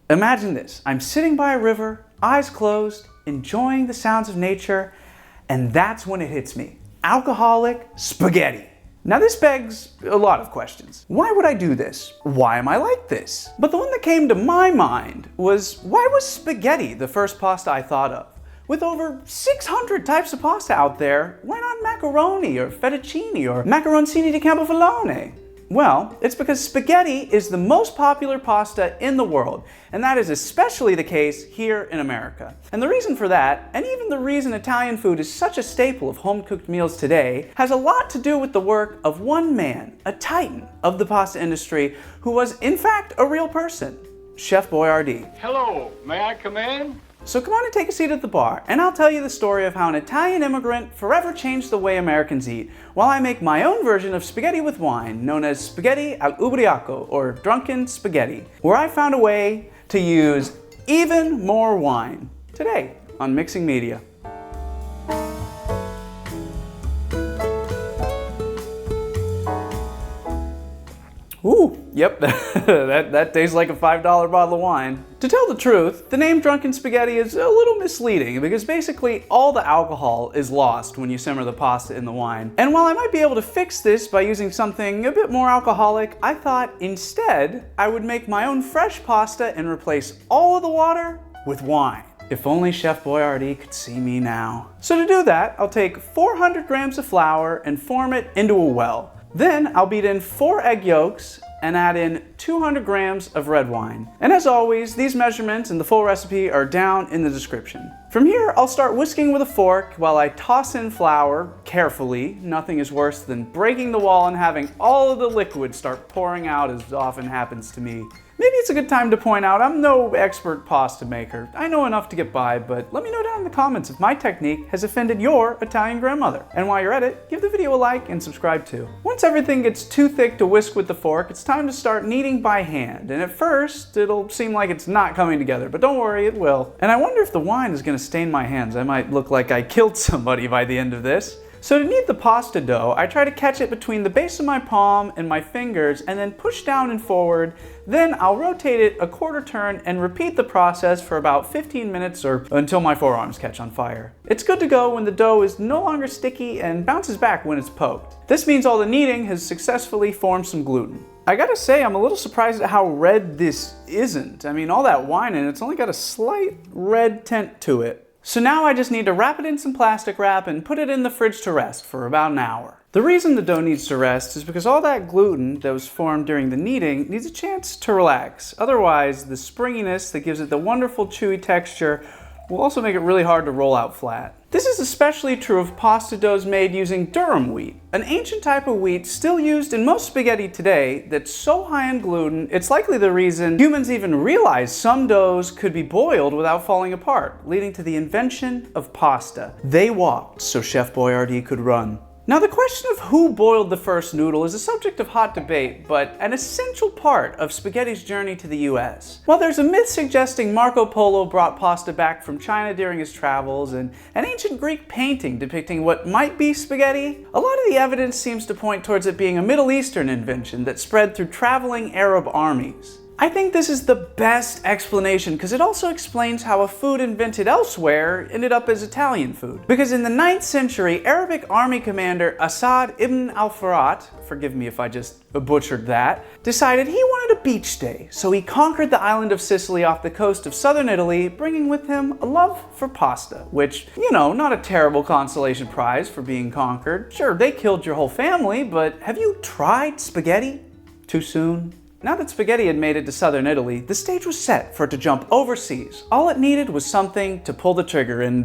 Imagine this, I'm sitting by a river, eyes closed, enjoying the sounds of nature, and that's when it hits me. Alcoholic spaghetti. Now this begs a lot of questions. Why would I do this? Why am I like this? But the one that came to my mind was, why was spaghetti the first pasta I thought of? With over 600 types of pasta out there, why not macaroni or fettuccine or macaroncini di campofiglione? Well, it's because spaghetti is the most popular pasta in the world, and that is especially the case here in America. And the reason for that, and even the reason Italian food is such a staple of home-cooked meals today, has a lot to do with the work of one man, a titan of the pasta industry, who was in fact a real person, Chef Boyardee. Hello, may I come in? So come on and take a seat at the bar, and I'll tell you the story of how an Italian immigrant forever changed the way Americans eat, while I make my own version of spaghetti with wine, known as spaghetti all'ubriaco, or drunken spaghetti, where I found a way to use even more wine. Today on Mixing Media. Ooh, yep, that tastes like a $5 bottle of wine. To tell the truth, the name Drunken Spaghetti is a little misleading because basically all the alcohol is lost when you simmer the pasta in the wine. And while I might be able to fix this by using something a bit more alcoholic, I thought instead I would make my own fresh pasta and replace all of the water with wine. If only Chef Boyardee could see me now. So to do that, I'll take 400 grams of flour and form it into a well. Then I'll beat in 4 egg yolks and add in 200 grams of red wine. And as always, these measurements and the full recipe are down in the description. From here, I'll start whisking with a fork while I toss in flour carefully. Nothing is worse than breaking the wall and having all of the liquid start pouring out, as often happens to me. Maybe it's a good time to point out I'm no expert pasta maker. I know enough to get by, but let me know down in the comments if my technique has offended your Italian grandmother. And while you're at it, give the video a like and subscribe too. Once everything gets too thick to whisk with the fork, it's time to start kneading by hand. And at first, it'll seem like it's not coming together, but don't worry, it will. And I wonder if the wine is gonna stain my hands. I might look like I killed somebody by the end of this. So to knead the pasta dough, I try to catch it between the base of my palm and my fingers and then push down and forward. Then I'll rotate it a quarter turn and repeat the process for about 15 minutes or until my forearms catch on fire. It's good to go when the dough is no longer sticky and bounces back when it's poked. This means all the kneading has successfully formed some gluten. I gotta say, I'm a little surprised at how red this isn't. I mean, all that wine in it's only got a slight red tint to it. So now I just need to wrap it in some plastic wrap and put it in the fridge to rest for about an hour. The reason the dough needs to rest is because all that gluten that was formed during the kneading needs a chance to relax. Otherwise, the springiness that gives it the wonderful chewy texture will also make it really hard to roll out flat. This is especially true of pasta doughs made using durum wheat, an ancient type of wheat still used in most spaghetti today that's so high in gluten, it's likely the reason humans even realized some doughs could be boiled without falling apart, leading to the invention of pasta. They walked so Chef Boyardee could run. Now the question of who boiled the first noodle is a subject of hot debate, but an essential part of spaghetti's journey to the US. While there's a myth suggesting Marco Polo brought pasta back from China during his travels and an ancient Greek painting depicting what might be spaghetti, a lot of the evidence seems to point towards it being a Middle Eastern invention that spread through traveling Arab armies. I think this is the best explanation because it also explains how a food invented elsewhere ended up as Italian food. Because in the 9th century, Arabic army commander Asad ibn al-Farhat, forgive me if I just butchered that, decided he wanted a beach day. So he conquered the island of Sicily off the coast of southern Italy, bringing with him a love for pasta, which, you know, not a terrible consolation prize for being conquered. Sure, they killed your whole family, but have you tried spaghetti? Too soon? Now that spaghetti had made it to southern Italy, the stage was set for it to jump overseas. All it needed was something to pull the trigger, and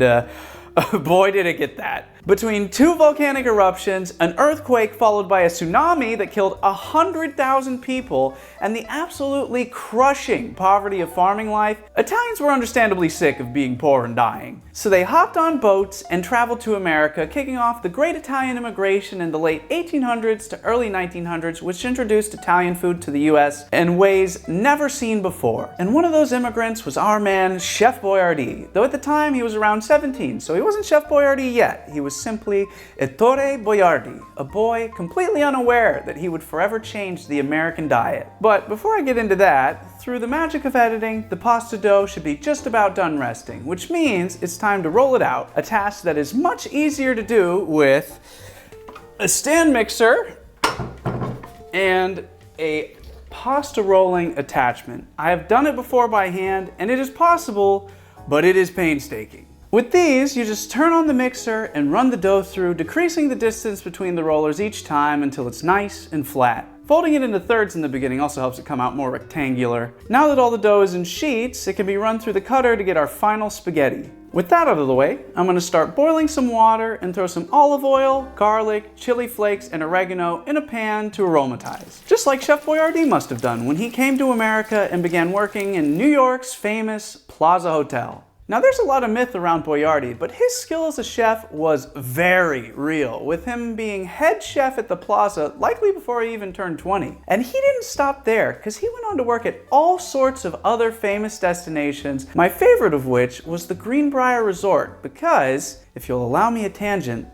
boy did it get that. Between 2 volcanic eruptions, an earthquake followed by a tsunami that killed 100,000 people, and the absolutely crushing poverty of farming life, Italians were understandably sick of being poor and dying. So they hopped on boats and traveled to America, kicking off the Great Italian Immigration in the late 1800s to early 1900s, which introduced Italian food to the US in ways never seen before. And one of those immigrants was our man, Chef Boyardee, though at the time he was around 17, so he wasn't Chef Boyardee yet. He was simply Hector Boiardi, a boy completely unaware that he would forever change the American diet. But before I get into that, through the magic of editing, the pasta dough should be just about done resting, which means it's time to roll it out, a task that is much easier to do with a stand mixer and a pasta rolling attachment. I have done it before by hand, and it is possible, but it is painstaking. With these, you just turn on the mixer and run the dough through, decreasing the distance between the rollers each time until it's nice and flat. Folding it into thirds in the beginning also helps it come out more rectangular. Now that all the dough is in sheets, it can be run through the cutter to get our final spaghetti. With that out of the way, I'm going to start boiling some water and throw some olive oil, garlic, chili flakes, and oregano in a pan to aromatize. Just like Chef Boyardee must have done when he came to America and began working in New York's famous Plaza Hotel. Now there's a lot of myth around Boyardee, but his skill as a chef was very real, with him being head chef at the Plaza likely before he even turned 20. And he didn't stop there, because he went on to work at all sorts of other famous destinations, my favorite of which was the Greenbrier Resort, because, if you'll allow me a tangent,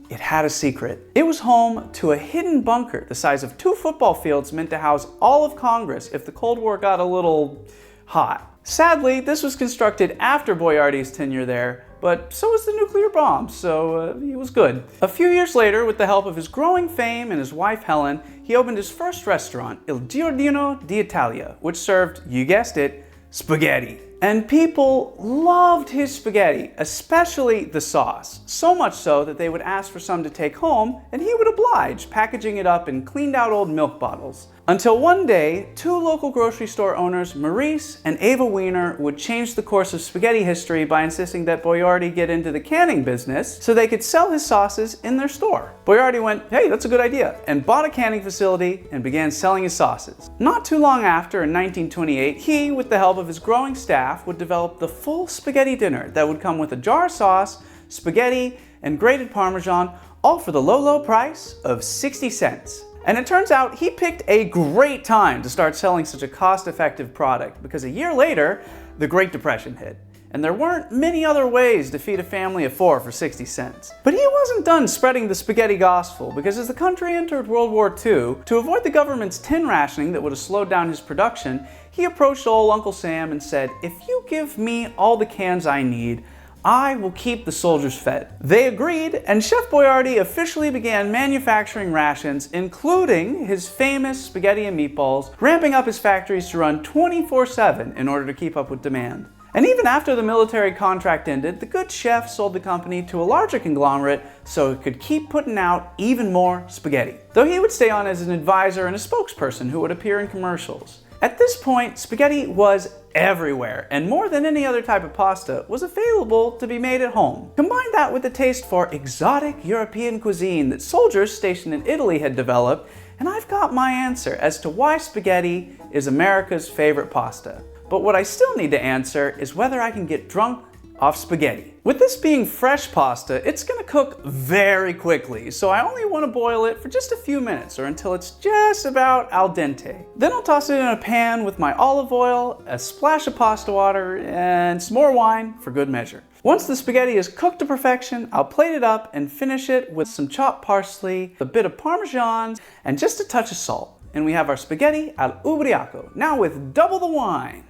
it had a secret. It was home to a hidden bunker the size of 2 football fields meant to house all of Congress if the Cold War got a little hot. Sadly, this was constructed after Boyardee's tenure there, but so was the nuclear bomb, so he was good. A few years later, with the help of his growing fame and his wife Helen, he opened his first restaurant, Il Giardino d'Italia, which served, you guessed it, spaghetti. And people loved his spaghetti, especially the sauce. So much so that they would ask for some to take home, and he would oblige, packaging it up in cleaned out old milk bottles. Until one day, 2 local grocery store owners, Maurice and Ava Wiener, would change the course of spaghetti history by insisting that Boyardee get into the canning business so they could sell his sauces in their store. Boyardee went, hey, that's a good idea, and bought a canning facility and began selling his sauces. Not too long after, in 1928, he, with the help of his growing staff, would develop the full spaghetti dinner that would come with a jar of sauce, spaghetti, and grated parmesan, all for the low price of 60 cents. And it turns out he picked a great time to start selling such a cost-effective product, because a year later, the Great Depression hit. And there weren't many other ways to feed a family of 4 for 60 cents. But he wasn't done spreading the spaghetti gospel, because as the country entered World War II, to avoid the government's tin rationing that would have slowed down his production, he approached old Uncle Sam and said, if you give me all the cans I need, I will keep the soldiers fed. They agreed, and Chef Boyardee officially began manufacturing rations, including his famous spaghetti and meatballs, ramping up his factories to run 24/7 in order to keep up with demand. And even after the military contract ended, the good chef sold the company to a larger conglomerate so it could keep putting out even more spaghetti. Though he would stay on as an advisor and a spokesperson who would appear in commercials. At this point, spaghetti was everywhere, and more than any other type of pasta, was available to be made at home. Combine that with the taste for exotic European cuisine that soldiers stationed in Italy had developed, and I've got my answer as to why spaghetti is America's favorite pasta. But what I still need to answer is whether I can get drunk off spaghetti. With this being fresh pasta, it's gonna cook very quickly, so I only want to boil it for just a few minutes or until it's just about al dente. Then I'll toss it in a pan with my olive oil, a splash of pasta water, and some more wine for good measure. Once the spaghetti is cooked to perfection, I'll plate it up and finish it with some chopped parsley, a bit of parmesan, and just a touch of salt. And we have our spaghetti al ubriaco, now with double the wine.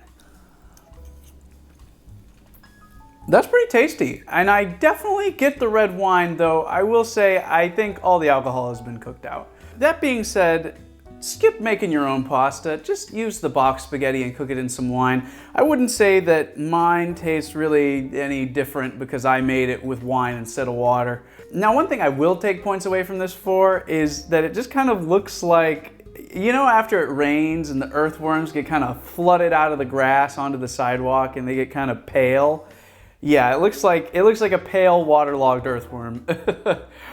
That's pretty tasty, and I definitely get the red wine, though I will say I think all the alcohol has been cooked out. That being said, skip making your own pasta, just use the box spaghetti and cook it in some wine. I wouldn't say that mine tastes really any different because I made it with wine instead of water. Now, one thing I will take points away from this for is that it just kind of looks like, you know, after it rains and the earthworms get kind of flooded out of the grass onto the sidewalk and they get kind of pale. Yeah, it looks like a pale waterlogged earthworm.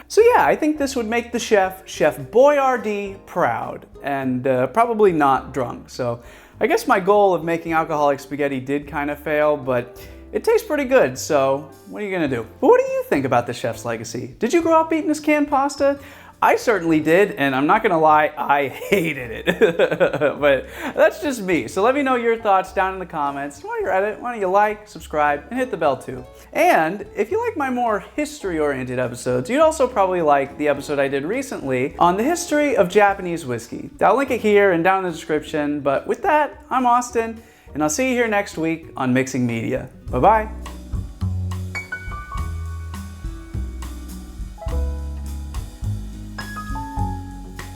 So yeah, I think this would make the Chef Boyardee proud and probably not drunk. So I guess my goal of making alcoholic spaghetti did kind of fail, but it tastes pretty good, so what are you gonna do? But what do you think about the chef's legacy? Did you grow up eating this canned pasta? I certainly did, and I'm not gonna lie, I hated it. But that's just me. So let me know your thoughts down in the comments. While you're at it, why don't you like, subscribe, and hit the bell too. And if you like my more history-oriented episodes, you'd also probably like the episode I did recently on the history of Japanese whiskey. I'll link it here and down in the description. But with that, I'm Austin, and I'll see you here next week on Mixing Media. Bye-bye.